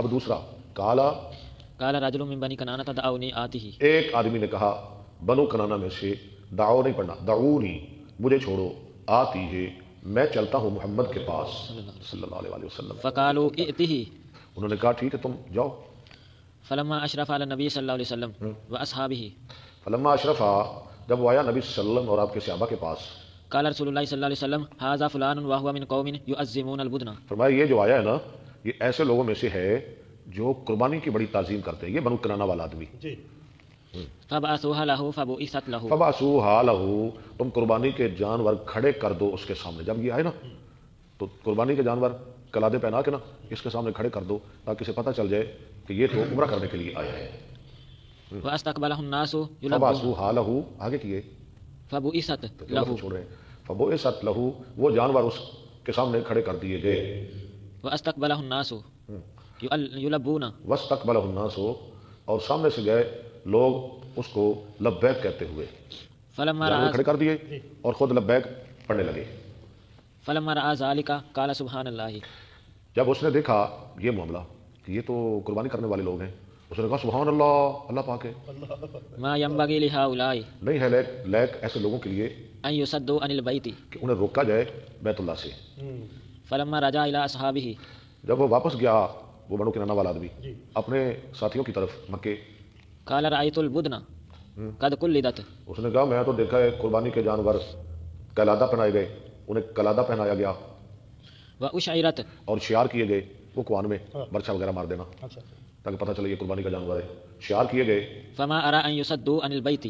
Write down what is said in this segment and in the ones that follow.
اب دوسرا کالا، قال رجل من بني كنانة دعوني آتيه، ایک آدمی نے کہا بنو کنانا میں سے، دعو نہیں پڑھنا، دعونی مجھے چھوڑو، آتی ہے میں چلتا ہوں محمد کے پاس صلی اللہ علیہ وسلم. فقالوا ائته، انہوں نے کہا ٹھیک ہے تم جاؤ. فلما اشرف على النبي صلی اللہ علیہ وسلم واصحابه، فلما اشرفا، جب وہ آیا نبی صلی اللہ علیہ وسلم اور آپ کے صحابہ کے پاس، قال رسول اللہ صلی اللہ علیہ وسلم هذا فلان وهو من قوم يعظمون البدن، فرمایا یہ جو آیا ہے نا یہ ایسے لوگوں میں سے ہے جو قربانی کی بڑی تعظیم کرتے ہیں. یہ بنو کنانا والا آدمی. فبعثوها له فبعثت له، فبعثوها له، تم قربانی کے جانور کھڑے کر دو اس کے سامنے. جب یہ آئے نا تو قربانی کے جانور کلادے پہنا کے نا اس کے سامنے کھڑے کر دو تاکہ اسے پتہ چل جائے کہ یہ تو عمرہ کرنے کے لیے آیا ہے. واستقبله الناس يلبون، فبعثوها له آگے کیے فبعثت لفظ له، چھوڑ رہے ہیں. فبعثت له، وہ جانور اس کے سامنے کھڑے کر دیے گئے. واستقبله الناس يلبون، واستقبله الناس، اور سامنے سے گئے لوگ اس کو لبیک کہتے ہوئے. فلما جانور رأى کھڑے کر دیے اور خود لبیک پڑھنے لگے. فلما رأى ذلك قال سبحان الله، جب اس نے دیکھا یہ معاملہ کہ یہ تو قربانی کرنے والے لوگ ہیں، اس نے کہا سبحان اللہ، اللہ پاک ہے. ما ينبغي لهؤلاء نہیں ہے لیک ایسے لوگوں کے لیے ان يصدوا عن البيت. کہ انہیں روکا جائے بیت اللہ سے. فلما رجع الى اصحابه، جب وہ واپس گیا وہ بنو کنانا والا آدمی اپنے ساتھیوں کی طرف مکے، قال رأيت البدن قد قلدت، اس نے کہا میں تو دیکھا ہے قربانی کے جانور قلادہ پہنائے گئے، انہیں قلادہ پہنایا گیا واشعرت، اور شعار کیے گئے، وہ کوان میں برچھا وغیرہ مار دینا تاکہ پتہ چلے یہ قربانی کا جانور ہے. شعار کیے گئے. فما ارى ان يصدوا عن البيت،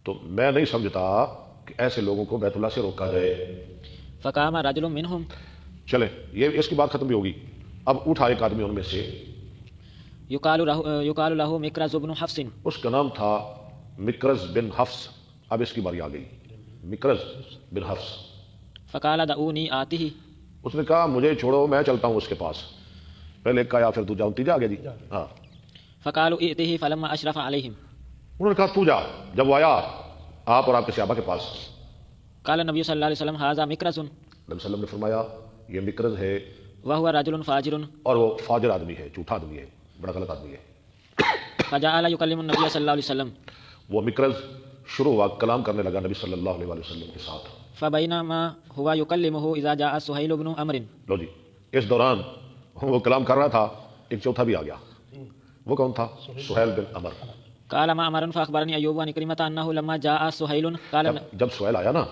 تو میں نہیں سمجھتا کہ ایسے لوگوں کو بیت اللہ سے روکا جائے. فقام رجل منهم، چلیں یہ اس کی بات ختم بھی ہوگی. اب اٹھا ایک آدمی ان میں سے، يقال له مكرز بن حفص، اس کا نام تھا مکرز بن حفص. اب اس کی باری آ گئی، مکرز بن حفص. فقال دعوني آتيه، اس نے کہا مجھے چھوڑو میں چلتا ہوں اس کے پاس. پہلے ایک کا یا پھر دوجا، تیجا آ گیا جی. ہاں، فقالوا ائته فلما اشرف عليهم، انہوں نے کہا تو جا. جب وہ آیا آپ اور آپ کے صحابہ کے پاس، قال النبي صلی اللہ علیہ وسلم هذا مكرز نبی صلی اللہ علیہ وسلم نے فرمایا یہ مکرز ہے وهو رجل فاجر، اور وہ فاجر آدمی ہے، جھوٹا آدمی ہے، بڑا غلط آدمی ہے. فجعل يكلم النبي صلی اللہ علیہ وسلم، وہ مکرز شروع ہوا کلام کرنے لگا نبی صلی اللہ علیہ وسلم کے ساتھ. فبينما هو يكلمه اذا جاء سهيل بن عمرو، لو جی اس دوران وہ کلام کر رہا تھا ایک چوتھا بھی آ گیا. وہ کون تھا؟ سہیل بن عمر. قال ما امر فاخبرني ايوب عن كلمه انه لما جاء سهيل قال، جب سہیل آیا نا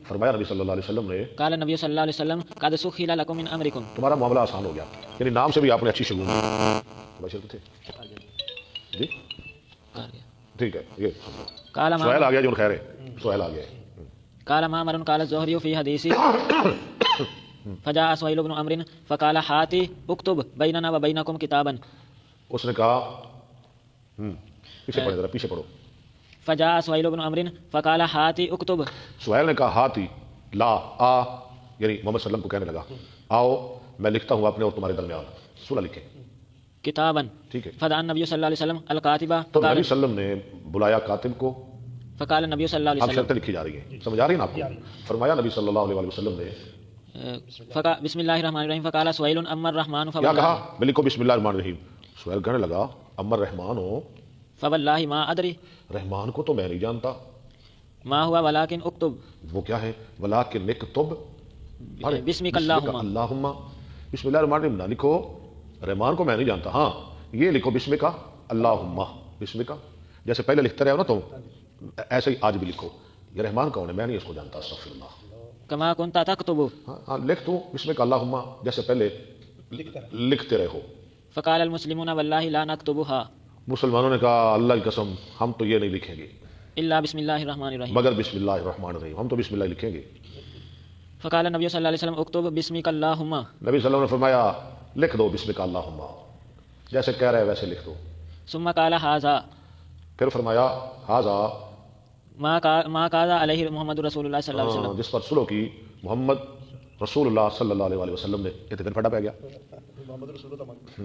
فرمایا نبی صلی اللہ علیہ وسلم نے قال النبي صلی اللہ علیہ وسلم قد سخل لكم من امركم، تمہارا معاملہ آسان ہو گیا. یعنی نام سے بھی آپ نے اچھی شگون بشر تھے جی. ٹھیک ہے یہ قال ما سہیل آ گیا جو خیر ہے، سہیل آ گیا. قال ما امر قال الزهري في حديث، فجاء سهيل بن عمرو فقال هاتي اكتب بيننا وبينكم كتابا، اس نے کہا پیچھے پڑھے ذرا پیچھے پڑھو. فجاء سهيل بن عمرو فقال هاتي اكتب، سہیل نے کہا ہاتھی لا آ، یعنی محمد صلی اللہ علیہ وسلم کو کہنے لگا آؤ میں لکھتا ہوں اپنے اور تمہارے درمیان صلح لکھے. كتابا، ٹھیک ہے. فدعا النبي صلی اللہ علیہ وسلم الكاتب، تو نبی صلی اللہ علیہ وسلم نے بلایا کاتب کو. فقال النبي صلی اللہ علیہ اب وسلم، شرطیں لکھی جا رہی ہیں، سمجھ آ رہی ہیں نا آپ کو. فرمایا نبی صلی اللہ علیہ وسلم نے بسم اللہ الرحمن الرحیم، فقال سہیل اما الرحمن کیا کہا؟ میں لکھو بسم اللہ الرحمن الرحیم. سہیل کہنے لگا اما الرحمن ہو، فواللہ ما ادری رحمان کو تو میں نہیں جانتا. ما ہوا ولکن اکتب، وہ کیا ہے؟ ولکن اکتب بسمک اللہم، اللہم. بسم اللہ الرحمن الرحیم نہ لکھو، رحمان کو میں نہیں جانتا. ہاں یہ لکھو بسم کا اللہم، بسم کا جیسے پہلے لکھتے رہے ہو نا تم، ایسے ہی آج بھی لکھو. یہ رحمان کون ہے؟ میں نہیں اس کو جانتا. استغفر اللہ. کما کنت تکتب، ہاں لکھ تو بسم کا اللہم جیسے پہلے لکھتے رہے ہو. فقال المسلمون واللہ لا نکتبها، مسلمانوں نے کہا اللہ کی قسم ہم تو یہ نہیں لکھیں گے الا بسم اللہ الرحمن الرحیم، مگر بسم اللہ الرحمن الرحیم، ہم تو بسم اللہ لکھیں گے. فقال النبی صلی اللہ علیہ وسلم اکتب بسمک اللہم، نبی صلی اللہ علیہ وسلم نے فرمایا لکھ دو بسم کا اللہم، جیسے کہہ رہے ویسے لکھ دو. ثم قال ھذا، پھر فرمایا ھذا ما قال علیہ محمد رسول اللہ صلی اللہ علیہ وسلم، جس پر سلو کی محمد رسول اللہ صلی اللہ علیہ وسلم نے. یہ تو پھر پھٹا پہ گیا،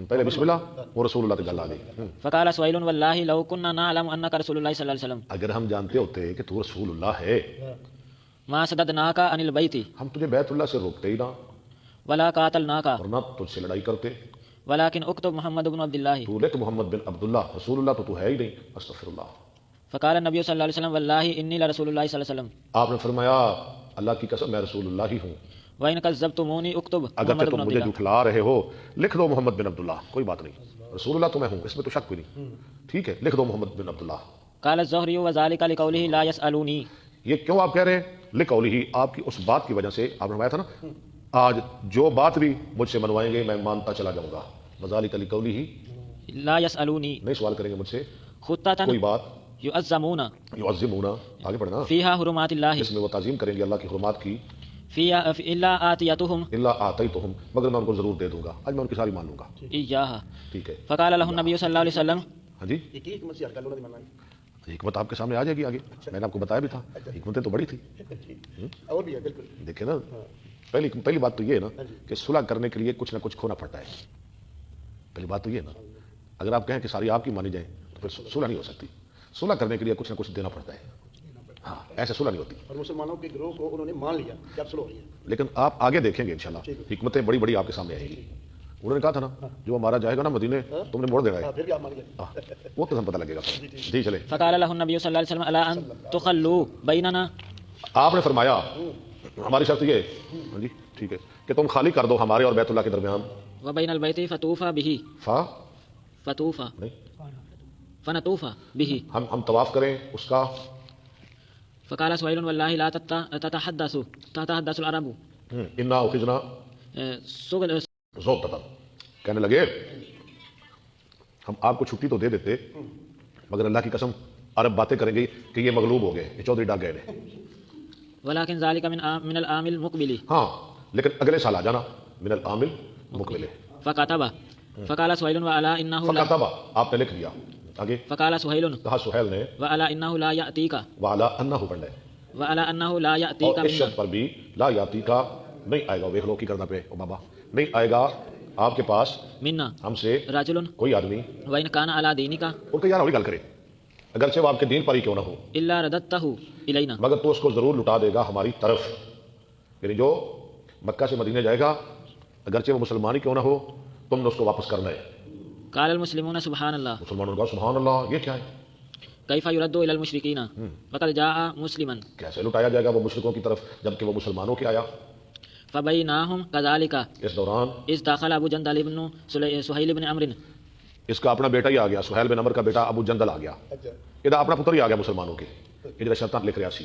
پہلے بسم اللہ اور رسول اللہ کی گل آ گئی. فقال سہیل واللہ لو كنا نعلم انک رسول اللہ صلی اللہ علیہ وسلم، اگر ہم جانتے ہوتے کہ تو رسول اللہ ہے ما صددناک عن البیت ہم تجھے بیت اللہ سے روکتے ہی نہ ولا قاتلناک، اور نہ تجھ سے لڑائی کرتے. ولكن اكتب محمد بن عبد الله تو لکھ محمد بن عبداللہ، رسول اللہ تو ہے ہی نہیں، استغفر اللہ۔ فقال النبي صلى الله عليه وسلم والله اني لرسول الله صلى الله عليه وسلم آپ نے فرمایا اللہ کی قسم میں رسول اللہ ہی ہوں، وان كذبتموني اكتب اگرچہ محمد تم بن عبد مجھے الله جھٹلا رہے ہو لکھ دو محمد بن عبداللہ، کوئی بات نہیں، رسول اللہ تو میں ہوں، اس میں تو شک کوئی نہیں، ٹھیک ہے لکھ دو محمد بن عبداللہ۔ قال الزهري وذلك لقوله لا يسألوني یہ کیوں آپ کہہ رہے ہیں؟ لقوله، آپ کی اس بات کی وجہ سے، آپ نے فرمایا تھا نا آج جو بات بھی مجھ سے منوائیں گے میں مانتا چلا جاؤں گا، وذالک لقوله، لا يسألوني نہیں سوال کریں گے مجھ سے خطة کوئی بات، يعظمون یعظمون، آگے پڑھنا، فيها حرمات الله اس میں وہ تعظیم کریں گے اللہ کی حرمات کی، فيها الا آتيتهم اللہ آتیتہم، مگر میں ان کو ضرور دے دوں گا، آج میں ان کی ساری مان لوں گا، اياها ٹھیک ہے۔ فقال له النبي صلى الله عليه وسلم ہاں جی، حکمت آپ کے سامنے آ جائے گی آگے، میں نے آپ کو بتایا بھی تھا، حکمتیں تو بڑی تھی، اور بھی ہے بالکل۔ دیکھیں نا پہلی بات تو یہ ہے نا کہ صلح کرنے کے لیے کچھ نہ کچھ کھونا پڑتا ہے، پہلی بات تو یہ ہے نا، اگر آپ کہیں کہ ساری آپ کی مانی جائیں تو پھر صلح نہیں ہو سکتی، صلح کرنے کے لیے کچھ نہ کچھ دینا پڑتا ہے، ہاں ایسے صلح نہیں ہوتی، اور مسلمانوں کے گروہ کو انہوں نے مان لیا کہ اب سلو ہو رہی ہے۔ لیکن آپ آگے دیکھیں گے انشاءاللہ حکمتیں بڑی بڑی آپ کے سامنے آئیں گی، انہوں نے کہا تھا نا جو ہمارا جائے گا نا مدینے تم نے موڑ دے گا، پھر بھی آپ مان گئے۔ وہ تو ہم پتہ لگے گا، جی چلے۔ فقال له النبي صلى الله عليه وسلم الا ان تخلوا بيننا آپ نے فرمایا ہماری شرط یہ ہے، ہاں جی ٹھیک ہے، کہ تم خالی کر دو ہمارے اور بیت اللہ کے درمیان، وبين البيت فتوفى به فتوفى نہیں فنطوف به ہم طواف کریں اس کا، فقال سهيل والله لا تتحدث العرب انا اخذنا سغل ذوقتا، کہنے لگے ہم آپ کو چھٹی تو دے دیتے مگر اللہ کی قسم عرب باتیں کریں گے کہ یہ مغلوب ہو گئے، یہ چودھری ڈاک گئے نے، ولكن ذلك من العام المقبل ہاں لیکن اگلے سال آ جانا، من العامل مقبل، فكتب فقال سهيل والا انه لا فکتبہ آپ نے لکھ دیا، آگے فقال سهيل کہا سہیل نے والا انه لا ياتيك وعلا انہ پڑھ لے، والا انه لا اور ياتيك اس شرط پر بھی لا یاتی کا نہیں آئے گا، ویکھ لو کی کرنا پہ او بابا، نہیں آئے گا آپ کے پاس منا ہم سے رجل کوئی آدمی، وان كان على دينك ان کو یار ہوئی گل کرے اگرچہ وہ آپ کے دین پر ہی کیوں نہ ہو، الا رددته الينا مگر تو اس کو ضرور لٹا دے گا ہماری طرف، یعنی جو مکہ سے مدینے جائے گا اگرچہ وہ مسلمان ہی کیوں نہ ہو تم نے اس کو واپس کرنا ہے۔ قال المسلمون سبحان الله مسلمانوں نے کہا سبحان اللہ، یہ کیا ہے، كيف يرد الى المشركين فقد جاء مسلما کیسے لٹایا جائے گا وہ مشرکوں کی طرف جبکہ وہ مسلمانوں کے آیا، فبيناهم كذلك اس دوران اذ دخل ابو جندل بن سهيل بن عمرو اس کا اپنا بیٹا ہی آ گیا، سہیل بن عمر کا بیٹا ابو جندل آ گیا، ادھر اپنا پتر ہی آ گیا مسلمانوں کے، ادھر شیطان لکھ رہا سی،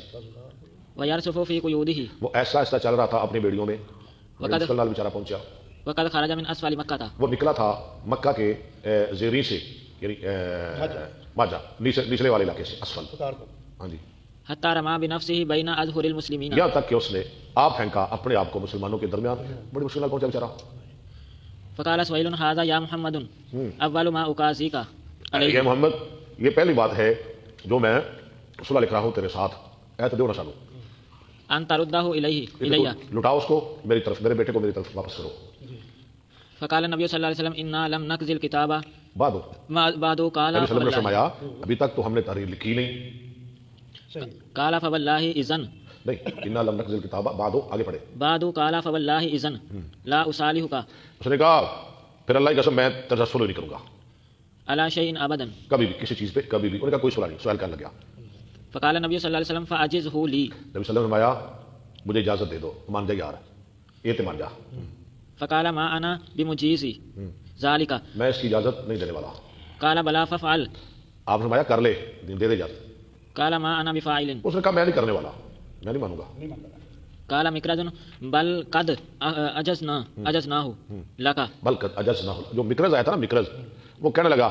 ويرسف في قيوده وہ ایسا ایسا چل رہا تھا اپنی بیڑیوں میں، وقد- مسلمان بیچارہ پہنچا، وقد خرج من اسفل مكه وہ نکلا تھا مکہ کے زیریں سے، یعنی ماجا نچلے والے علاقے سے، اسفل، ستار کو ہاں جی، حتى رمى بنفسه بين اظهر المسلمين یہاں تک کہ اس نے آپ پھینکا اپنے آپ کو مسلمانوں کے درمیان، بڑی مشکل پہنچا بیچارہ، فقال سهيل هذا يا محمد اول ما اقاسيك یہ عليه محمد یہ پہلی بات ہے جو میں صلح لکھ رہا ہوں تیرے ساتھ، ایت دیو نہ سالو، ان ترده الي لٹاؤ اس کو میری طرف، میرے بیٹے کو میری طرف واپس کرو، فقال النبي صلى الله عليه وسلم انا لم نكذل الكتاب بعد بعد قال نبی صلی اللہ علیہ وسلم نے فوالله فرمایا ابھی تک تو ہم نے تحریر لکھی نہیں، صحیح۔ قال فوالله اذن نہیں انا لم ننزل الکتاب بعد، آگے پڑھے، بعد قال فوالله اذن لا اصالحك اس نے کہا پھر اللہ کی قسم میں تیرا صلح نہیں کروں گا على شيء ابدا کبھی بھی کسی چیز پہ، کبھی بھی، انہوں نے کہا کوئی صلح نہیں، سوال کرنے لگا، فقال النبي صلى الله عليه وسلم فاجزه لي نبی صلی اللہ علیہ وسلم نے فرمایا مجھے اجازت دے دو، مان جا یار، یہ تے مان جا، فقال ما انا بمجيز ذلك میں اس کی اجازت نہیں دینے والا، قال بلا فافعل آپ نے فرمایا کر لے، دے دے اجازت، قال ما انا بفاعل اس نے کہا میں نہیں کرنے والا، میں نہیں مانوں گا، قال مكرز بل قد اجزناه لك بل اجز نہ، جو مکرز آیا تھا نا مکرز، وہ کہنے لگا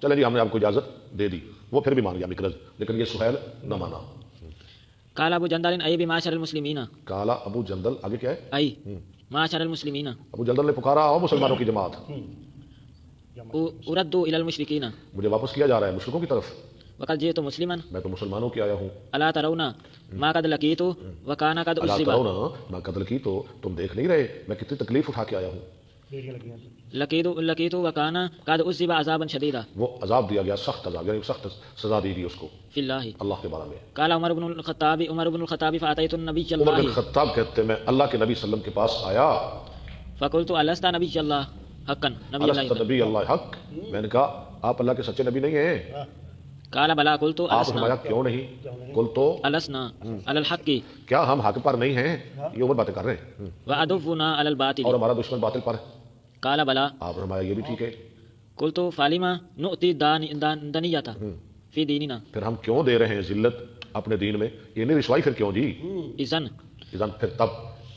چلے جی ہم نے آپ کو اجازت دے دی، وہ پھر بھی مان گیا مکرز، لیکن یہ سہیل نہ مانا، قال ابو جندل اي بمعشر المسلمين کالا ابو جندل، آگے کیا ہے، اي معشر المسلمين ابو جندل نے پکارا او مسلمانوں کی جماعت، اردوا الى المشركين مجھے واپس کیا جا رہا ہے مشرکوں کی طرف، وقد جئت مسلما میں تو مسلمانوں کی آیا ہوں، الا ترون ما قد لقيت وكان قد اللہ اصيب کرو نا میں قتل کی تو تم دیکھ نہیں رہے میں کتنی تکلیف اٹھا کے آیا ہوں، بیڑیاں لگی ہیں۔ لقيت وكان قد اصيب عذابا شديدا وہ عذاب دیا گیا، سخت عذاب، یعنی سخت سزا دی گئی اس کو في الله اللہ کے بارے میں۔ قال عمر بن الخطاب فاتيت النبي عمر بن الله خطاب کہتے ہیں میں اللہ کے نبی صلی اللہ علیہ وسلم کے پاس آیا، فقلت ألست نبي الله حقا نبی الست اللہ نبی اللہ حق، میں نے کہا آپ اللہ کے سچے نبی نہیں ہیں؟ قال بلا قلت آپ نے فرمایا ألسنا کیوں نہیں؟ قل تو ألسنا على الحق کیا ہم حق پر نہیں ہیں؟ یہ اوپر باتیں کر رہے ہیں وعدونا على اور الباطل ہمارا دشمن باطل پر ہے۔ قال بلا آپ نے فرمایا یہ بھی ٹھیک ہے، قلت فلما نؤتي دنية في ديننا پھر ہم کیوں دے رہے ہیں ذلت اپنے دین میں؟ یہ نہیں رسوائی پھر کیوں جی؟ إذن اذن پھر تب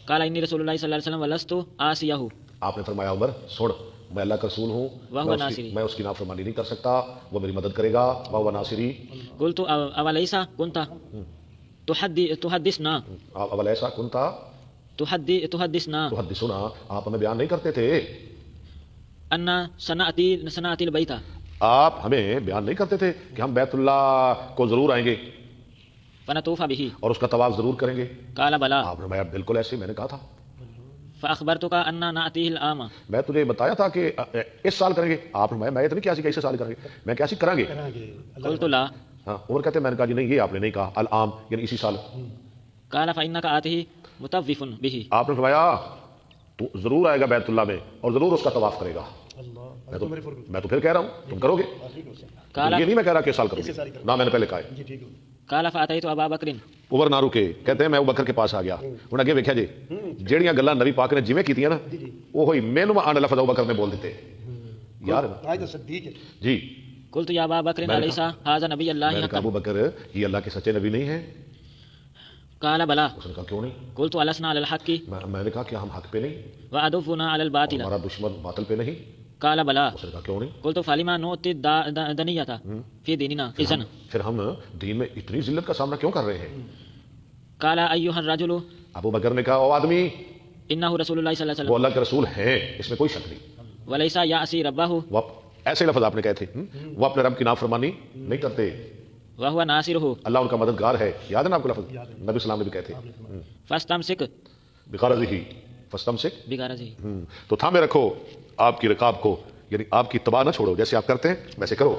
قال إني رسول الله صلى الله عليه وسلم ولست آسيه آپ نے فرمایا عمر سن، میں اللہ کا رسول ہوں، وهو ناصری میں اس کی نافرمانی نہیں کر سکتا، وہ میری مدد کرے گا، وہ ناصری۔ قلت أوليس كنت تحدثنا اول ایسا کنتا تحدثنا تو حد سنا، آپ ہمیں بیان نہیں کرتے تھے، أن سنأتي البيت آپ ہمیں بیان نہیں کرتے تھے کہ ہم بیت اللہ کو ضرور آئیں گے فنطوف به اور اس کا طواف ضرور کریں گے؟ قال بلا آپ نے فرمایا بالکل ایسے میں نے کہا تھا، فأخبرتك أن نأتيه العام میں تجھے بتایا تھا کہ اس سال کریں گے۔ آپ نے فرمایا میں اتنی کیسی کیسے سال کریں گے، میں کیسی کریں گے؟ کریں گے اللہ قلت لا ہاں عمر کہتے ہیں میں نے کہا جی نہیں، یہ آپ نے نہیں کہا، العام یعنی اسی سال۔ قال فإنك آته مطوف به آپ نے فرمایا تو ضرور آئے گا بیت اللہ میں اور ضرور اس کا طواف کرے گا۔ اللہ میرے فرق میں تو پھر کہہ رہا ہوں تم کرو گے، قال یہ نہیں میں کہہ رہا کہ اس سال کرو اسی سال گے، کرو۔ نہ میں نے پہلے کہا ہے۔ جی ٹھیک ہے قال فأتيت أبا بكر عمر نہ رکے، کہتے ہیں میں ابو بکر کے پاس آ گیا، انہیں اگے ویکھیا جی جہڑیاں گلاں نبی پاک نے جویں کیتیاں نا وہی مینوں آن لفظ ابو بکر نے بول دیتے یار آج صدیق ہے جی۔ قلت يا أبا بكر أليس هذا نبي میں الله نے کہا حقا ابو بکر یہ اللہ کے سچے نبی نہیں ہیں؟ قال بلى اس نے کہا کیوں نہیں؟ قلت ألسنا على الحق میں نے کہا کہ ہم حق پہ نہیں، وعدونا على الباطل ہمارا دشمن باطل پہ نہیں؟ قال بلى اس نے کہا کیوں نہیں؟ قلت فلما نؤتي دنية في ديننا إذن پھر ہم دین میں اتنی ذلت کا سامنا کیوں کر رہے ہیں؟ قال أيها الرجل ابو بکر نے کہا او آدمی إنه رسول الله صلى الله عليه وہ وسلم اللہ کے رسول ہیں، اس میں کوئی شک نہیں۔ وليس يعصي ربه وہ ایسے لفظ آپ نے کہے تھے، وہ اپنے رب کی نافرمانی نہیں کرتے، وهو ناصره اللہ ان کا مددگار ہے۔ یاد ہے نا آپ کو لفظ نبی اسلام نے بھی کہے تھے فاستمسك بغرضہ فاستمسک، بغرضه تو تھامے رکھو آپ کی رکاب کو، یعنی آپ کی اتباع نہ چھوڑو، جیسے آپ کرتے ہیں ویسے کرو۔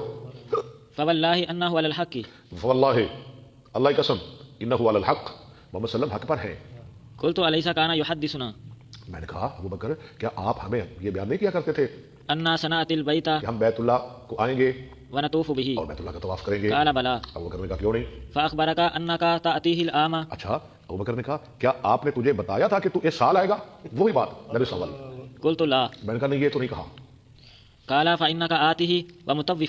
فوالله أنه على الحق واللہ اللہ کی قسم انہ علی الحق، محمد صلی اللہ علیہ وسلم حق پر ہیں۔ قلت أليس كان يحدثنا میں نے کہا ابو بکر کیا آپ ہمیں یہ بیان نہیں کیا کرتے تھے أن سنأتي البيت کہ ہم بیت اللہ کو آئیں گے ونطوف به اور بیت اللہ کا طواف کریں گے؟ قال بلى ابو بکر نے کہا کیوں نہیں؟ فأخبرك أنك تأتيه العام اچھا ابو بکر نے کہا کیا آپ نے تجھے بتایا تھا کہ تو اس سال آئے گا؟ وہی بات نبی صلی اللہ علیہ وسلم۔ قلت لا میں نے کہا نہیں یہ تو نہیں کہا۔ قال فإنك آته ومطوف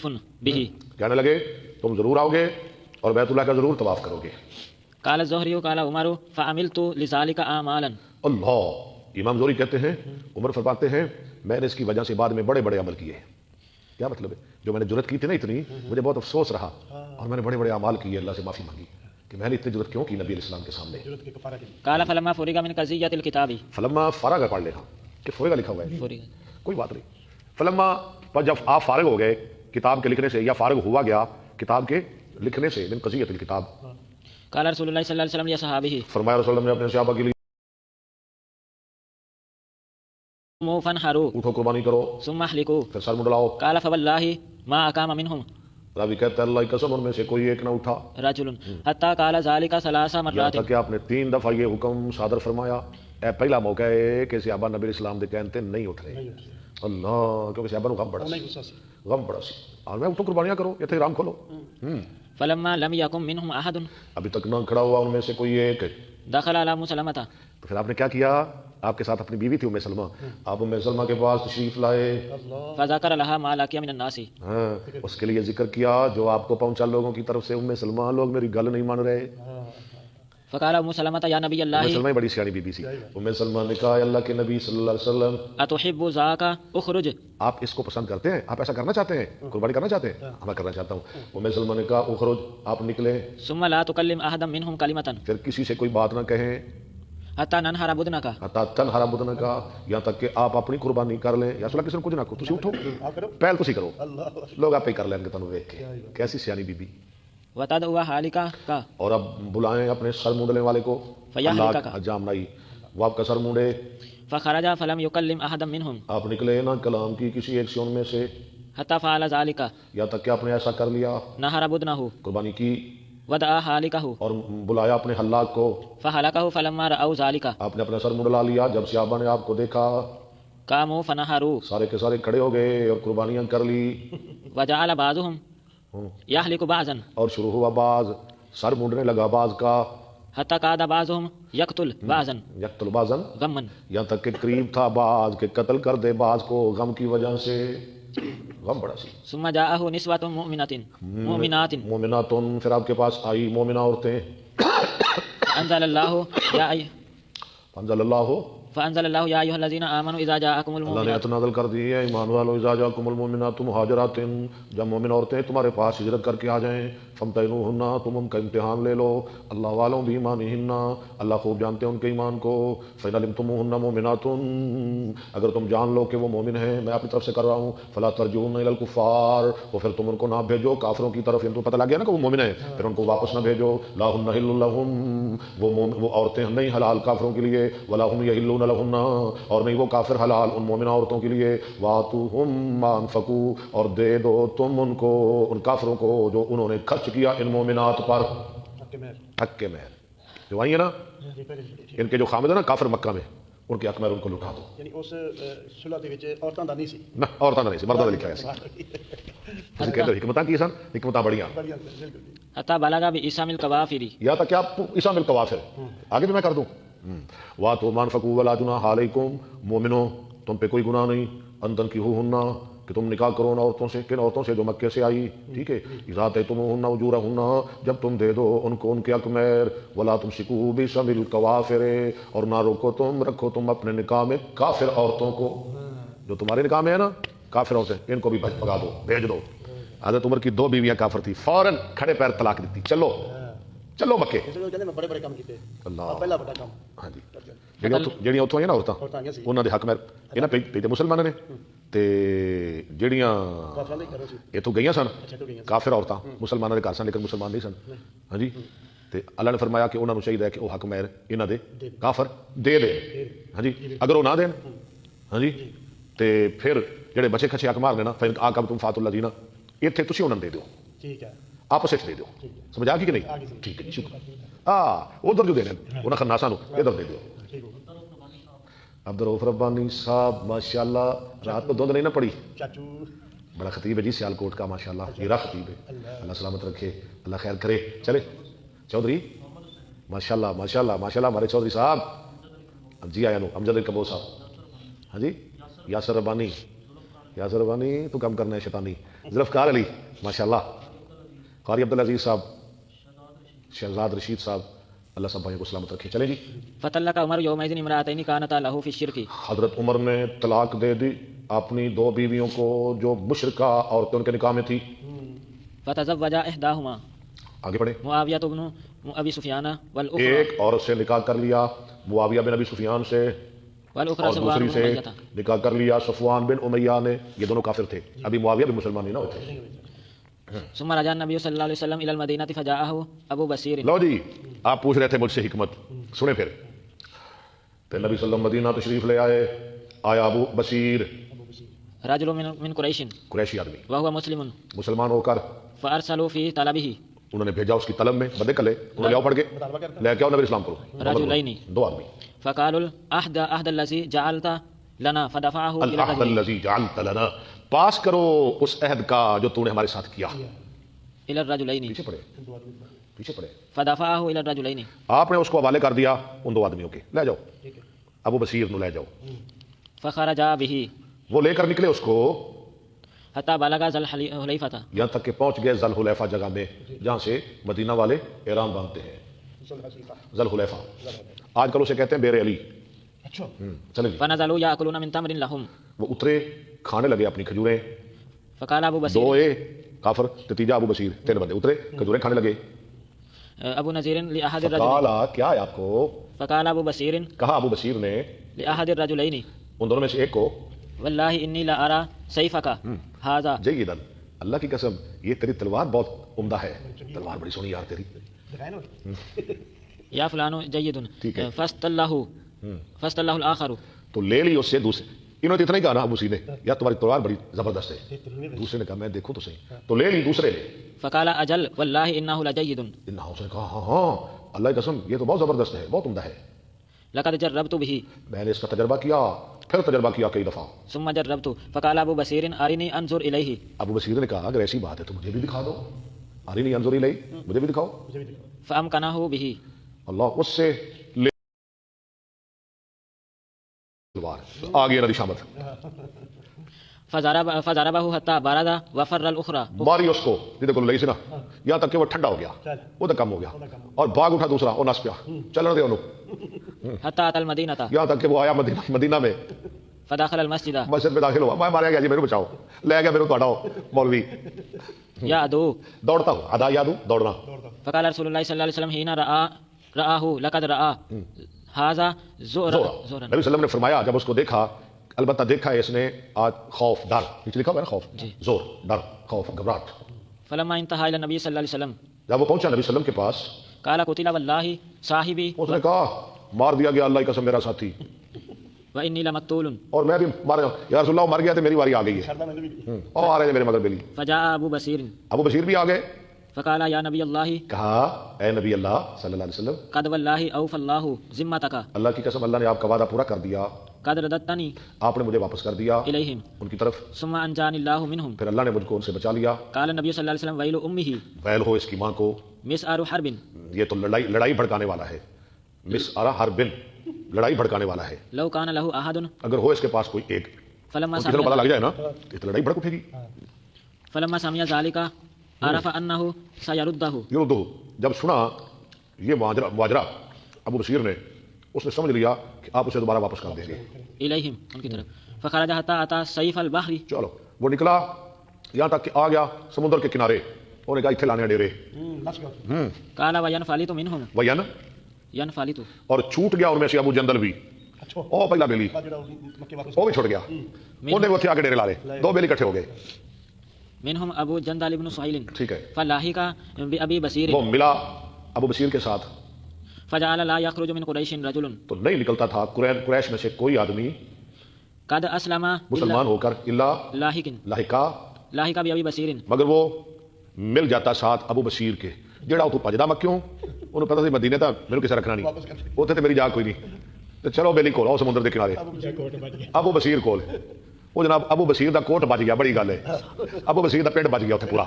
به کہنے لگے تم ضرور آؤ گے اور بیت اللہ کا ضرور طواف کرو گے۔ قال الزهري قال عمر فعملت لذلك أعمالا اللہ، امام زہری کہتے ہیں عمر فرماتے ہیں میں نے اس کی وجہ سے بعد میں بڑے بڑے عمل کیے۔ کیا مطلب ہے؟ جو میں نے جرت کی تھی نا اتنی، مجھے بہت افسوس رہا اور میں نے بڑے بڑے اعمال کیے، اللہ سے معافی مانگی کہ میں نے اتنی جرت کیوں کی نبی علیہ السلام کے سامنے۔ ضرورت کے کفارہ کے لیے قال فلما فرغ من قضية الكتاب فلما فارغ پڑھ لینا کہ فارغ لکھا ہوا ہے، فرغ کوئی بات نہیں۔ فلما پر جب آپ فارغ ہو گئے کتاب کے لکھنے سے، یا فارغ ہوا گیا کتاب کے لکھنے سے، من قضیۃ الکتاب، قال رسول الله صلى الله عليه وسلم لأصحابه فرمایا رسول اللہ نے اپنے صحابہ کے لیے قوموا فانحروا اٹھو قربانی کرو ثم احلقوا پھر سر منڈلاؤ۔ قال فوالله ما أقام منهم راوی کہتا ہے اللہ کی قسم ان میں سے کوئی ایک نہ اٹھا رجل حتى قال ذلك ثلاث یہاں مرات تک کہ آپ نے 3 دفعہ یہ حکم صادر فرمایا۔ اے پہلا موقع ہے کہ صحابہ نبی اسلام دے کہتے نہیں اٹھ رہے، اللہ، کیونکہ صحابہ کو غم بڑا نہیں سی، غصہ سے غم بڑا سی، اور میں اٹھو قربانیاں کرو، یہ تھے رام کھولو۔ فلما لم يكن منهم أحد ابھی تک نہ کھڑا ہوا ان میں سے کوئی ایک، دخل على مسلمة تو پھر آپ نے کیا کیا؟ آپ کے ساتھ اپنی بیوی تھی ام سلمہ، آپ ام سلمہ کے پاس تشریف لائے، فذكر لها ما لقي من الناس ہاں اس کے لیے ذکر کیا جو آپ کو پہنچا لوگوں کی طرف سے، ام سلمہ لوگ میری گل نہیں مان رہے۔ فقال ام سلمة يا نبي ام الله سلمہ بڑی سیانی بی بی سی، ام سلمہ نے کہا اللہ کے نبی صلی اللہ علیہ وسلم أتحب ذاك اخرج آپ اس کو پسند کرتے ہیں؟ آپ ایسا کرنا چاہتے ہیں؟ قربانی کرنا چاہتے ہیں؟ میں کرنا چاہتا ہوں۔ ام سلمہ نے کہا اخرج، آپ نکلیں، ثم لا تكلم أحدا منهم كلمة پھر کسی سے کوئی بات نہ کہیں، حتى ننهر بدنك حتیٰ تنہا بدن کا، یہاں تک کہ آپ اپنی قربانی کر لیں، یا صلی اللہ کسی نے کچھ نہ کو تسی اٹھو آپ کرو پہل تسی کرو، اللہ لوگ آپ ہی کر لیں گے تنوں دیکھ کے۔ کیسی سیانی بی بی! وتدعو حالك اور اب بلائیں اپنے سر مونڈنے والے کو، فیحلق اللہ کا۔ کا جام نائی، وہ آپ کا سر مونڈے۔ فخرج فلم يكلم أحدا منهم آپ نکلے نہ کلام کی کسی ایک سے ان میں سے، حتى فعل ذلك یہاں تک کہ آپ نے ایسا کر لیا، نهر بدنه قربانی کی ودعا حالكه اور بلایا اپنے حلاق کو، فحلقه فلما رأوا ذلك آپ نے اپنا سر منڈلا لیا۔ جب صحابہ نے آپ کو دیکھا قاموا فنحروا سارے کے سارے کھڑے ہو گئے اور قربانیاں کر لی. وجعل بعضهم يهلك بعضا اور شروع ہوا بعض سر مونڈنے لگا بعض کا. حتى كاد بعضهم يقتل بعضا یقتل بعضاً غما یہاں تک کہ قریب تھا بعض کہ قتل کر دے بعض کو غم کی وجہ سے. غم بڑا سی. ثم جاءه نسوة مؤمنات مومنات پھر آپ کے پاس آئی مومنہ عورتیں. انزل الله يا أي انزل اللہ فانزل الله يا ايها الذين امنوا اذا جاءكم اللہ نے المؤمنات آیت نازل کر دی ہے ایمان والو اذا جاءکم المؤمنات مہاجرات جب مومن عورتیں تمہارے پاس ہجرت کر کے آ جائیں فامتحنوہن تم ان کا امتحان لے لو اللہ والوں بایمانہن اللہ خوب جانتے ہیں ان کے ایمان کو. فإن علمتموہن مؤمنات اگر تم جان لو کہ وہ مومن ہیں میں اپنی طرف سے کر رہا ہوں فلا ترجعوہن الی الکفار وہ پھر تم ان کو نہ بھیجو کافروں کی طرف. ان کو پتہ لگ گیا نا کہ وہ مومن ہیں پھر ان کو واپس نہ بھیجو. لا ہن حل لہم وہ عورتیں نہیں حلال کافروں کے لیے ولا ہم یحلون لہن اور نہیں وہ کافر حلال ان مومنہ عورتوں کے لیے. واتوہم ما انفقوا اور دے دو تم ان کو ان کافروں کو جو انہوں نے خرچ کیا ان مومنات پر حق کے مہر. حق کے مہر. جو آئی ہیں نا ان کے جو خامد ہیں نا کافر مکہ میں ان کے حق مہر ان کو لٹا دو. یعنی اس صلح دے وچ عورتاں دا نہیں سی. نہ عورتاں نہیں سی مردہ دا لکھا ہے سی. اس کے اندر حکمتاں کی سن حکمتاں بڑیاں بڑھیا بالکل. حتى بلغ بإسام الكوافر یا تک کہ آپ عیسیٰ مل کوافر آگے بھی میں کر دوں. واتو ما انفقوا ولا جناح علیکم مومنو تم پہ کوئی گناہ نہیں ان تنکحوہن کہ تم نکاح کرو ان عورتوں سے کن عورتوں سے جو مکے سے آئی. ٹھیک ہے. اذا آتیتموہن اجورہن جب تم دے دو ان کو ان کے حق مہر ولا تمسکوا بإسام الکوافر اور نہ روکو تم رکھو تم اپنے نکاح میں کافر عورتوں کو جو تمہارے نکاح میں ہے نا کافر عورتیں ان کو بھی بھگا دو بھیج دو. حضرت عمر کی 2 بیویاں کافر تھی فوراً کھڑے پیر طلاق دیتی چلو چلو مکے. اس نے کہندے میں بڑے بڑے کام کیتے. اللہ پہلا بڑا کام. ہاں جی ਜਿਹੜੀਆਂ ਉੱਥੋਂ ਆਈਆਂ ਨਾ ਔਰਤਾਂ عورتاਂ آئیਆਂ سی. ਉਹਨਾਂ ਦੇ ਹੱਕ ਮਹਿਰ ਇਹਨਾਂ ਭੇਜੇ ਮੁਸਲਮਾਨਾਂ ਨੇ ਤੇ ਜਿਹੜੀਆਂ ਕਾਫਰਾਂ ਦੇ ਘਰੋਂ ਸੀ. ਇੱਥੋਂ ਗਈਆਂ ਸਨ ਛੱਡੋ ਗਈਆਂ. ਕਾਫਰ ਔਰਤਾਂ ਮੁਸਲਮਾਨਾਂ ਦੇ ਘਰ ਸਨ ਲੇਕਿਨ ਮੁਸਲਮਾਨ ਨਹੀਂ ਸਨ. ਹਾਂਜੀ ਤੇ ਅੱਲਾ ਨੇ ਫਰਮਾਇਆ ਕਿ ਉਹਨਾਂ ਨੂੰ ਚਾਹੀਦਾ ਹੈ ਕਿ ਉਹ ਹੱਕ ਮਹਿਰ ਇਹਨਾਂ ਦੇ ਕਾਫਰ ਦੇ ਦੇ. ਹਾਂਜੀ ਅਗਰ ਉਹ ਨਾ ਦੇਣ ਹਾਂਜੀ ਤੇ ਫਿਰ ਜਿਹੜੇ ਬਚੇ ਖਚੇ ਹੱਕ ਮਾਰਨੇ ਨਾ ਫਿਰ ਆਕਬ ਤੁਮ ਫਾਤੁਲ ਲਜ਼ੀਨਾ ਇੱਥੇ ਤੁਸੀਂ ਉਹਨਾਂ ਨੂੰ ਦੇ ਦਿਓ ਠੀਕ ہے. ਆਪਸ ਵਿੱਚ ਦੇ ਦਿਓ. ਸਮਝ ਆ ਗਈ ਕਿ ਨਹੀਂ. ਠੀਕ ਹੈ ਸ਼ੁਕਰ ਉਧਰ ਜੋ ਦੇਣੇ ਉਹਨਾਂ ਖੰਨਾਸਾਂ ਨੂੰ ਇੱਧਰ ਦੇ ਦਿਓ. ٹھیک ہو. عبد الرؤف ربانی صاحب ماشاءاللہ رات کو دھند نہیں نہ پڑی. چاچو بڑا خطیب ہے جی سیالکوٹ کا ماشاءاللہ میرا خطیب ہے اللہ سلامت رکھے اللہ خیر کرے. چلے چودھری ماشاءاللہ ماشاءاللہ ماشاءاللہ ہمارے چودھری صاحب جی آیا نو امجد کبو صاحب. ہاں جی یاسر ربانی یاسر ربانی تو کم کرنا ہے شیطانی. ذوالفقار علی ماشاءاللہ قاری عبدالعزیز صاحب شہزاد رشید صاحب اللہ سب بھائیوں کو سلامت رکھے. چلیں جی. فطلق عمر يومئذ امرأتين كانتا له في الشرك حضرت عمر نے طلاق دے دی اپنی 2 بیویوں کو جو مشرکہ عورتیں ان کے نکاح میں تھی. فتزوج احداهما آگے پڑھے. معاویہ بن ابی سفیان والاخرى ایک عورت سے نکاح کر لیا معاویہ بن ابی سفیان سے والاخرى اور صفوان دوسری بن سے امیہ. نکاح کر لیا صفوان بن امیہ نے. یہ دونوں کافر تھے ابھی معاویہ بھی مسلمان نہیں نہ ہوتے. ثم رجع النبي صلی اللہ علیہ وسلم الى المدینہ فجاءه ابو بصیر. لو جی آپ پوچھ رہے تھے مجھ سے حکمت سنیں پھر نبی صلی اللہ علیہ وسلم مدینہ تشریف لے آئے. آیا ابو بصیر رجل من قریش قریشی آدمی وهو مسلم مسلمان ہو کر فارسلوا في طلبه انہوں نے بھیجا اس کی طلب میں بدے کلے انہوں نے آؤ پڑھ کے لے کے آؤ نبی اسلام کرو. رجلین 2 آدمی. فقالوا العهد الذي جعلت لنا فدفعه الى العهد الرجل الذي جعلت لنا پاس کرو اس عہد کا جو تو نے ہمارے ساتھ کیا. الى الرجلين پیچھے پڑے پیچھے پڑے. فدفعه الى الرجلين آپ نے اس کو حوالے کر دیا ان 2 آدمیوں کے. لے جاؤ ابو بصیر نو لے جاؤ. فخرجا به وہ لے کر نکلے اس کو حتى بلغ ذل حلیفہ یہاں تک کہ پہنچ گئے ذل حلیفہ جگہ میں جہاں سے مدینہ والے احرام باندھتے ہیں. ذل حلیفہ آج کل اسے کہتے ہیں بیر علی. اچھا چلیں جی. فنزلوا ياكلون من تمر لهم وہ اترے کھانے لگے اپنی کھجوریں. فقال ابو 2 بصیر کافر تیجا ابو بصیر 3 بندے اترے کھجوریں کھانے لگے. ابو نذیر لاحد الرجلين فقال کیا ہے آپ کو فقال ابو بصیر کہا ابو بصیر نے لاحد الرجلين ان دونوں میں سے ایک کو واللہ انی لا ارى سیفک ھذا جیداً اللہ کی قسم یہ تیری تلوار بہت عمدہ ہے. تلوار بڑی سونی یار تیری. دکھائے نا یا فلان جید ٹھیک ہے. فاستلہ الاخر تو لے لی اس سے دوسرے. انہوں نے اتنا ہی کہا نا ابو بصیر نے یا تمہاری تلوار بڑی زبردست ہے. دوسرے نے کہا میں دیکھوں تو صحیح. تو لے لی دوسرے نے. فقال اجل واللہ انہ لجید انہا اس نے کہا ہاں اللہ کی قسم یہ تو بہت زبردست ہے بہت عمدہ ہے. لقد جربت به میں نے اس کا تجربہ کیا. پھر تجربہ کیا کئی دفعہ. ثم جربت فقال ابو بصير ارني انظر اليه ابو بصیر نے کہا اگر ایسی بات ہے تو مجھے بھی دکھا دو. ارینی انظر الیہ، مجھے بھی دکھاؤ. مجھے بھی دکھاؤ. فامكنه به اللہ اس سے لے آ گیا نا شامت. فضربه حتى برد وفر الاخرى ماری اس کو جیسے کو لئی سی نا یہاں تک کہ وہ ٹھنڈا ہو گیا، وہ تو کم ہو گیا اور بھاگ اٹھا دوسرا اور نس پیا چلنے دے انہوں حتى اتى المدينه یہاں تک کہ وہ آیا مدینہ میں. فدخل المسجد مسجد میں داخل ہوا، میں ماریا گیا جی میرے بچاؤ، لے گیا میرے کو ہٹاؤ مولوی. يعدو دوڑتا ہوں ادا یادو دوڑنا. فقال رسول الله صلى الله عليه وسلم حين رآه لقد رأى هذا زورا. نبی صلی اللہ علیہ وسلم نے فرمایا جب اس کو دیکھا، البتہ دیکھا ہے اس نے آج خوف ڈر، نیچے لکھا ہوا ہے نا خوف، زور ڈر خوف گھبراہٹ. فلما انتهى الى النبي صلى الله عليه وسلم جب وہ پہنچا نبی صلی اللہ علیہ وسلم کے پاس، قال قتل والله صاحبي اس نے کہا مار دیا گیا اللہ کی قسم میرا ساتھی، واني لمقتول. اور میں بھی مارا. یا رسول اللہ مر گیا تو میری واری آ گئی ہے شردا میں بھی اور آ رہے ہیں میرے مگر بلی. فجاء ابو بصير ابو بشیر بھی آ گئے. فقال يا نبي الله کہا اے نبی اللہ صلی اللہ علیہ وسلم، قد والله اوفى الله ذمتك اللہ کی قسم اللہ نے آپ کا وعدہ پورا کر دیا، قد رددتني آپ نے مجھے واپس کر دیا اليهم ان کی طرف، ثم انجاني الله منهم. پھر اللہ نے مجھ کو ان سے بچا لیا. قال النبي صلى الله عليه وسلم ويل امه ویل ہو اس کی ماں کو، مسعر حرب یہ تو لڑائی بھڑکانے والا ہے. مس آرا ہر بن لڑائی بھڑکانے والا ہے. لو كان له احد اگر ہو اس کے پاس کوئی ایک، فلما اس کی طرف پتہ سمع لگ جائے نا یہ تو لڑائی بھڑک اٹھے گی. فلما سمع ذلك عرف انه سيرده. یہ دو جب سنا یہ مواجرہ ابو بشیر نے، اس نے سمجھ لیا کہ آپ اسے دوبارہ واپس کر دیں گے. اليهم ان کی طرف. فخرج حتى اتى سيف البحر. چلو وہ نکلا یہاں تک کہ آ گیا سمندر کے کنارے، انہوں نے کہا اتنے لانے ڈیرے. لچ گیا. قال وينفلت منهم وین ينفلت. اور چھوٹ گیا ان میں سے ابو جندل بھی، اچھا او پہلا بیلی جڑا مکے واپس وہ بھی چھوٹ گیا، انہیں وہ تھے آگے ڈیرے لا لے، دو بیلی اکٹھے ہو گئے. منهم ابو جندل بن سهيل ٹھیک ہے، فلاحق بابي بصير وہ ملا ابو بشیر کے ساتھ فجعل لا يخرج من قريش رجل تو نہیں نکلتا تھا قریش میں سے کوئی آدمی قد اسلم مسلمان ہو کر اللہ لاحق لاحقہ بابي بصير. مگر وہ مل جاتا ساتھ ابو بشیر کے جڑا تو پجدا مکیوں انہوں پتہ سی مدینے تا میرے کسے رکھنا نہیں، اوتھے تے میری جا کوئی نہیں، تو چلو بیلی کول آؤ سمندر دے کنارے. ابو بشیر کول وہ جناب ابو بشیر دا کوٹ بچ گیا، بڑی گل ہے، ابو بشیر دا پنڈ بچ گیا اتنے پورا.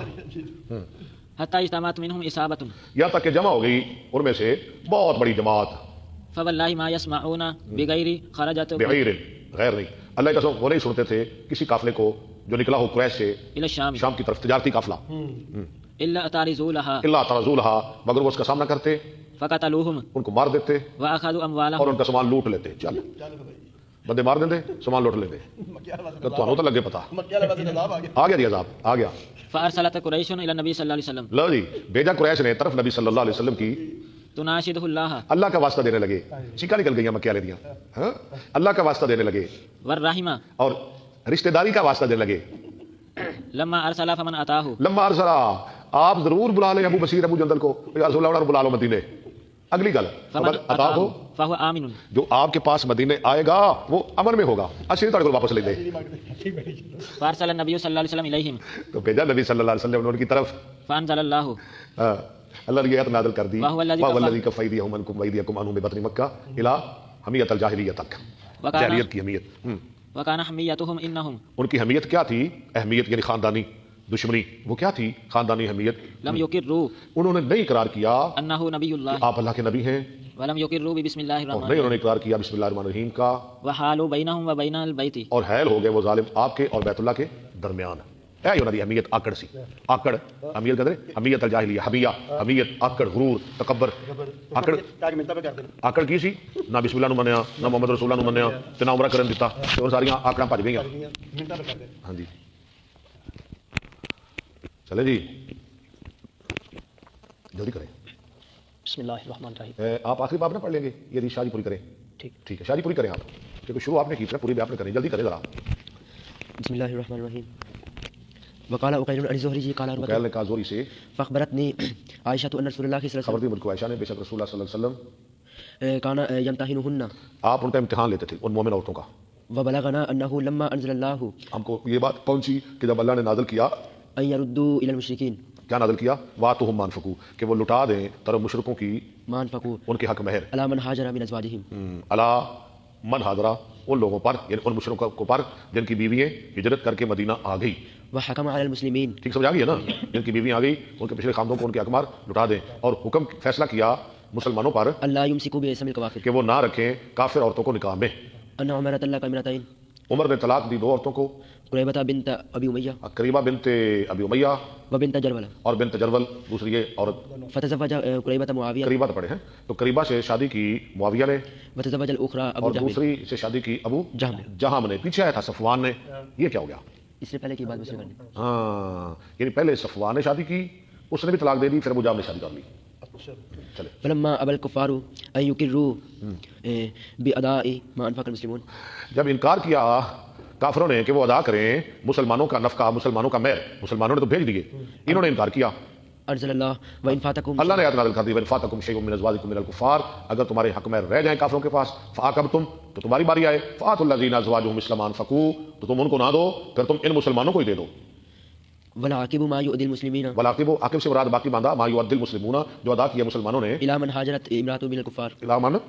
حتى اجتمعت منهم اصابه یہاں تک کہ جمع ہو گئی ان میں سے بہت بڑی جماعت. فوالله ما يسمعون بغير خرجت بغیر غیر نہیں، اللہ کی قسم وہ نہیں سنتے تھے کسی قافلے کو جو نکلا ہو قریش سے الى الشام شام کی طرف، تجارتی قافلہ، الا تارزوا لها اللہ تعالیٰ مگر وہ اس کا سامنا کرتے، فقتلوهم ان کو مار دیتے واخذوا اور اموالهم ان کا سامان لوٹ لیتے. چل بندے مار دیندے سامان لوٹ لیتے. تو تمہیں تو لگے پتا مکے والے پاسے عذاب آ گیا. آ گیا جی عذاب آ گیا. فارسلت قريش الى النبي صلى الله عليه وسلم لو جی بھیجا قریش نے طرف نبی صلی اللہ علیہ وسلم کی، تناشده الله اللہ کا واسطہ دینے لگے. چیکا نکل گئی مکے والے دیاں، ہاں اللہ کا واسطہ دینے لگے والرحمه. اور رشتہ داری کا واسطہ دینے لگے. لما ارسل فمن اتاه لمبا ارسلہ آپ ضرور بلا لیں ابو بشیر ابو جندل کو، یا رسول اللہ بلا لو مدینے. اگلی گل فمن عطا ہو اتاه فهو امن. جو آپ کے پاس مدینے آئے گا وہ امن میں ہوگا، اچھی طرح کو واپس لے دے. فارسل النبي صلى الله عليه وسلم اليهم تو بھیجا نبی صلی اللہ علیہ وسلم نے ان کی طرف. فانزل الله اللہ نے یہ آیت نازل کر دی، وهو الذي وهو الذي كف ايديهم عنكم وايديكم عنهم ببطن مکہ الى حمیۃ الجاہلیہ تک، جاہلیت کی حمیت. وكان حميتهم انهم ان کی حمیت کیا تھی؟ اہمیت یعنی خاندانی دشمنی، وہ کیا تھی؟ خاندانی اہمیت. لم يقروا انہوں نے نہیں اقرار کیا انه نبي الله آپ اللہ کے نبی ہیں، ولم يقروا بسم الله اور الرحمن نہیں انہوں نے اقرار کیا بسم اللہ الرحمن الرحیم کا، وحالوا بينهم وبين البيت. اور حیل ہو گئے وہ ظالم آپ کے اور بیت اللہ کے درمیان. اے انہوں دی اہمیت آکڑ سی، آکڑ اہمیت کہتے ہیں حمیت الجاہلیہ، حمیہ حمیت آکڑ غرور تکبر. آکڑ تاکہ منتا پہ کرتے ہیں. آکڑ کی سی؟ نہ بسم اللہ نو منیا، نہ محمد رسول اللہ نو منیا، تے نہ عمرہ کرن دیتا، تے وہ ساریاں آکڑاں بھج گئیاں. منتا پہ کرتے ہیں. ہاں جی چلے جی جلدی کریں. بسم اللہ الرحمن الرحیم. آپ آخری باب نہ پڑھ لیں گے، یہ حدیث شاہ جی پوری کریں. ٹھیک. ٹھیک ہے شاہ جی پوری کریں آپ، کیونکہ شروع آپ نے کی تھی پوری بھی آپ نے کریں، جلدی کریں ذرا. بسم الله الرحمن الرحيم. وقال أقيل عن الزهري قال وقال نے کہا زوری سے فأخبرتني عائشة أن رسول الله صلى الله خبر عليه دی مجھ کو عائشہ نے بے شک رسول اللہ صلی اللہ علیہ وسلم وسلم كان يمتحنهن، آپ ان کا امتحان لیتے تھے ان مومن عورتوں کا. وبلغنا أنه لما أنزل الله ہم کو یہ بات پہنچی کہ جب اللہ نے نازل کیا، أن يردوا إلى المشركين کیا نازل کیا؟ واتہم ما انفقوا، کہ وہ لٹا دیں طرف مشرکوں کی ما أنفقوا ان کے حق مہر. على من هاجر من أزواجهم، الا من حاضرہ ان لوگوں پر یعنی ان مشرکوں پر جن کی بیوییں ہجرت کر کے مدینہ آ گئی. وحكم على المسلمين ٹھیک سمجھ آ گئی ہے نا؟ جن کی بیویاں آ گئی ان کے پچھلے خاندوں کو ان کے اقمار لٹا دیں اور حکم فیصلہ کیا مسلمانوں پر ألا يمسكوا باسم الكوافر. کہ وہ نہ رکھیں کافر عورتوں کو نکاح میں. أن عمر طلق امرأتين عمر نے طلاق دی 2 عورتوں کو، قريبة بنت أبي أمية قریبہ بنت ابی امیہ وبنت جرولة. اور بنت جرول دوسری یہ عورت. فتزوج قريبة معاوية قریبہ تو پڑھے ہیں، تو قریبہ سے شادی کی معاویہ نے وتزوج الأخرى أبو اور جهم. دوسری سے شادی کی ابو جہم. جہم نے. پیچھے آیا تھا صفوان نے. یہ کیا ہو گیا؟ اس سے پہلے کی بات مسلم کرنے. ہاں یعنی پہلے صفوان نے شادی کی، اس نے بھی طلاق دے دی، پھر ابو جہم نے شادی کر لی. چلے فلما أبى الكفار أن يقروا بأداء ما أنفق المسلمون. جب انکار کیا کافروں نے کہ وہ ادا کریں مسلمانوں کا نفقہ، مسلمانوں کا مہر، مسلمانوں نے تو بھیج دیے، انہوں نے انکار کیا. أنزل الله وإن فاتكم اللہ نے آیت نازل کر دی وَإِنْ فَاتَكُمْ شَيْءٌ مِّنْ أَزْوَاجِكُمْ مِنَ الْكُفَّارِ، اگر تمہارے حق میں رہ جائیں کافروں کے پاس فَعَاقَبْتُمْ تو تمہاری باری آئے فَآتُوا الَّذِينَ أَزْوَاجُهُمْ مِثْلَ مَا أَنفَقُوا تو تم ان کو نہ دو، پھر تم ان مسلمانوں کو ہی دے دو. والعاقب ما يؤذي المسلمين ولاقب عاقب سے مراد باقی باندھا ما يؤدي المسلمون جو ادا کیا مسلمانوں نے إلى من هاجرت امرأة من الكفار. الی من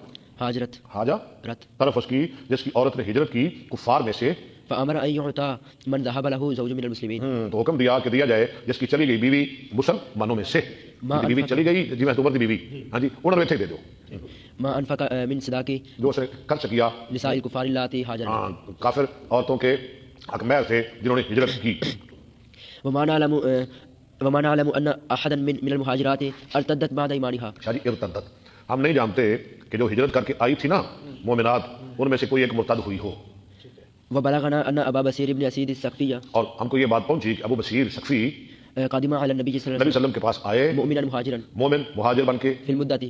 هاجرت حاجہ رت طرف اس کی جس کی عورت نے ہجرت کی کفار میں سے. فأمر أن يعطى من ذهب له زوج من المسلمين. تو حکم دیا کہ دیا جائے جس کی چلی گئی بیوی مسلمانوں میں سے. ما بیوی چلی گئی جی میں عمر دی بیوی، ہاں جی انہوں نے دے دو ما أنفق من صداق جو اس نے خرچ کیا نساء الكفار اللاتي هاجرن. کافر عورتوں کے حق مہر تھے جنہوں نے ہجرت کی. وما نعلم أن أحدا من المهاجرات ارتدت بعد إيمانها. شاہ جی ارتدت، ہم نہیں جانتے کہ جو ہجرت کر کے آئی تھی نا مومنات ان میں سے کوئی ایک مرتد ہوئی ہو. وبلغنا أن أبا بصير بن أسيد السقفي اور ہم کو یہ بات پہنچی کہ ابو بصیر سقفی قدم على النبي صلى الله نبی عليه صلی اللہ علیہ وسلم کے پاس آئے وسلم مؤمنا مهاجرا مومن مہاجر بن کے. في المدة